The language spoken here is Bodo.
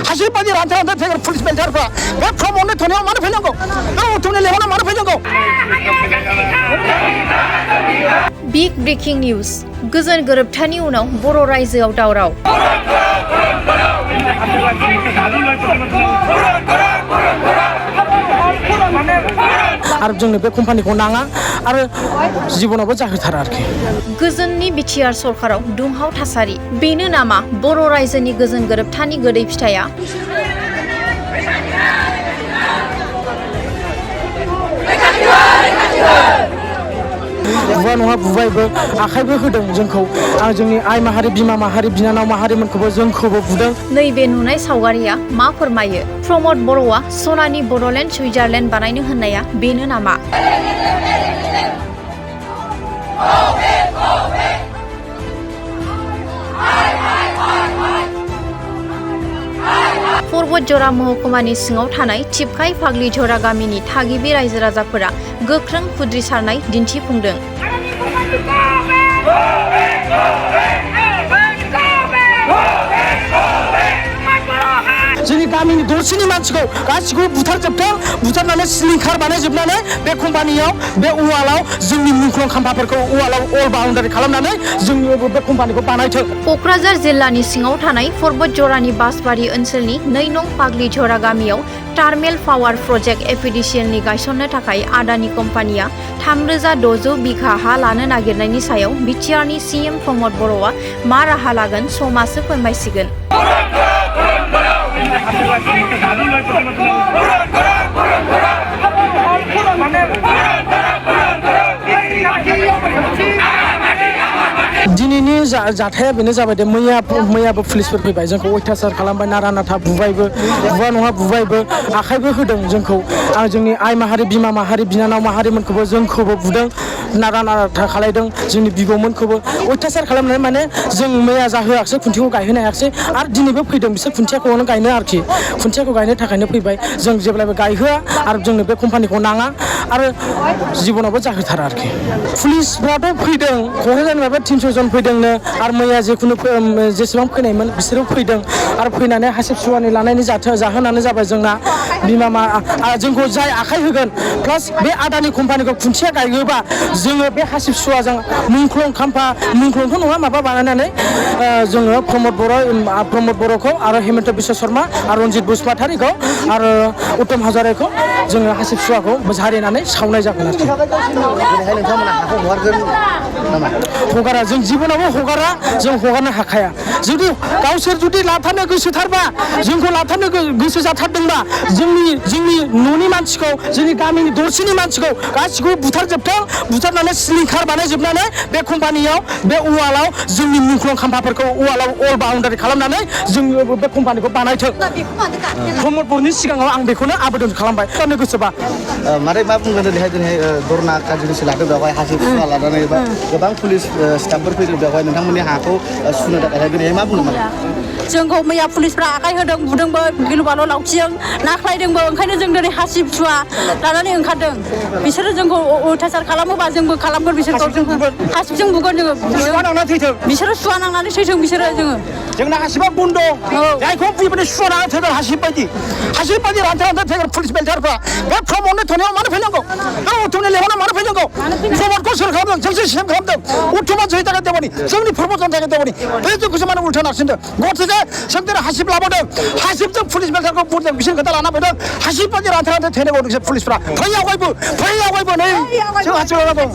हासिबादि रानथा रानथा थैगोन पुलिस बेलथारफ्रा बे प्रमदनि थनायाव मानो फैनांगौ बे उथुमनि लेवानाव मानो फैनांगौ बिग ब्रेकिं निउज गोजोन गोरोबथानि उनाव बर' रायजोआव दावराव आरो जोंनो बे कम्पानिखौ नाङा आरो जिबनावबो जाहोथारा आरोखि गोजोननि बिटिआर सरकाराव दुंहाव थासारि बेनो नामा बर' रायजोनि गोजोन गोरोबथानि गोदै फिथाइया बुवा नङा बुबायबो आखाइबो होदों जोंखौ आरो जोंनि आइ माहारि बिमा माहारि बिनानाव माहारिमोनखौबो जोंखौबो बुदों नैबे नुनाय सावगारिया मा फोरमायो प्रमद बर'आ सनानि बड'लेण्ड सुइजारलेण्ड बानायनो होननाया बेनो नामा बतझर महकुमानि सिङाव थानाय थिपखाय फाग्लि झरा गामिनि थागिबि रायजो राजाफोरा गोख्रों खुद्रिसारनाय दिन्थिफुंदों जोंनि गामिनि दरसेनि मानसिखौ गासिखौबो बुथारजोबथों बुथारनानै सिलिंखार बानायजोबनानै बे कम्पानियाव बे उवालाव जोंनि मुंख्लं खाम्फाफोरखौ उवालाव अल बाउन्डारि खालामनानै जोंनि बे कम्पानिखौ बानायथों क'क्राझार जिल्लानि सिङाव थानाय बतझरानि बासबारि ओनसोलनि 2 नं फाग्लि झरा गामियाव टार्मेल पावार प्रजेक्ट APDCL नि गायसननो थाखाय आदानि कम्पानिया 3600 बिघा हा लानो नागिरनायनि सायाव बिटिआरनि CM प्रमद बर'आ मा राहा लागोन समासो फोरमायसिगोन दिनैनि जाथाया बेनो जाबाय दे मैयाबो पुलिसफोर फैबाय जोंखौ अयथासार खालामबाय नारा नाथा बुबायबो बुवा नङा बुबायबो आखाइबो होदों जोंखौ आरो जोंनि आइ माहारि बिमा माहारि बिनानाव माहारिमोनखौबो जोंखौबो बुदों नारा नाथा खालायदों जोंनि बिबौमोनखौबो अयथासार खालामनानै माने जों मैया जाहोआखिसै खुन्थियाखौ गायहोनो हायाखिसै आरो दिनैबो फैदों बिसोर खुन्थियाखौनो गायनो आरोखि खुन्थियाखौ गायनो थाखायनो फैबाय जों जेब्लाबो गायहोआ आरो जोंनो बे कम्पानिखौ नाङा आरो जिबनावबो जाहोथारा आरोखि पुलिसफ्राथ' फैदों क'क्राझारनिफ्राय 300 जन फैदोंनो आरो मैया जेखुनु जेसेबां फैनायमोन बिसोरो फैदों आरो फैनानै हासिब सुवानि लानायनि जाहोनानो जाबाय जोंना बिमा जोंखौ जाय आखाइ होगोन प्लास बे आदानि कम्पानिखौ खुन्थिया गायोबा जोङो बे हासिब सुवाजों मुंख्लं खाम्फा मुंख्लंथ' नङा माबा बानायनानै जोङो प्रमद बर'खौ आरो हेमन्त बिश्व शर्मा आरो रन्जित बसुमतारीखौ आरो उत्तम हाज'वारिखौ जोङो हासिब सुवाखौ जारिनानै सावनाय जागोन आरोखि हगारा जों जिबनावबो हगारा जों हगारनो हाखाया जुदि गावसोर जुदि लाथारनो गोसोथारबा जोंखौ लाथारनो गोसो जाथारदोंबा जोंनि न'नि मानसिखौ जोंनि गामिनि दरसेनि मानसिखौ गासिखौबो बुथारजोबथों बुथारनानै सिलिंखार बानायजोबनानै बे कम्पानियाव बे उवालाव जोंनि मुंख्लं खाम्फाफोरखौ उवालाव अल बाउन्डारि खालामनानै जोंनि बे कम्पानिखौ बानायथों प्रमद बर'नि सिगाङाव आं बेखौनो आबेदन खालामबाय थारनो गोसोबा मारै मा बुंगोन दिनैहाय दरना काजिनिसो लादों बेवहाय हासिब सुवा लानानै गोबां पुलिस स्टाफफोर फैदों बेवहाय नोंथांमोननि हाखौ सुनो थाखाय दिनैहाय मा बुंनो माने जोंखौ मैया पुलिसफ्रा आखाइ होदों बुदोंबो गिलु बालु लावथिजों नाख्लायदोंबो ओंखायनो जों दिनै हासिब सुवा लानानै ओंखारदों बिसोरो जोंखौ अयथासार खालामोबा जोंबो खालामगोन बिसोरखौ हासिबजों बुगोन जोङो बिसोरो सुवा नांनानै थैथों बिसोरो जोंना हासिबा बन्द जायखौ फैबाय सुवा नांनानै थैगोन हासिब बायदि रानथा रानथा थैगोन पुलिस बेलथारफ्रा बे प्रमदनि थनायाव मानो फैनांगौ बे उथुमनि लेवानाव मानो फैनांगौ प्रमदखौ सोर खालामदों जोंसो सिम खालामदों उथुमा जोंनि थाखाय देवानि जोंनि प्रमदनि थाखाय देवानि बे जोंखौसो मानो उल्था नारसिनदों गथिखे जों दिनै हासिब लाबोदों हासिबजों पुलिस बेलथारखौ बुरदों बिसोर खोथा लाना फैदों हासिब बायदि रानथा रानथा थैनांगौ नोंसोर पुलिसफ्रा फै आवगायबो नै जों हासिब लानांगौ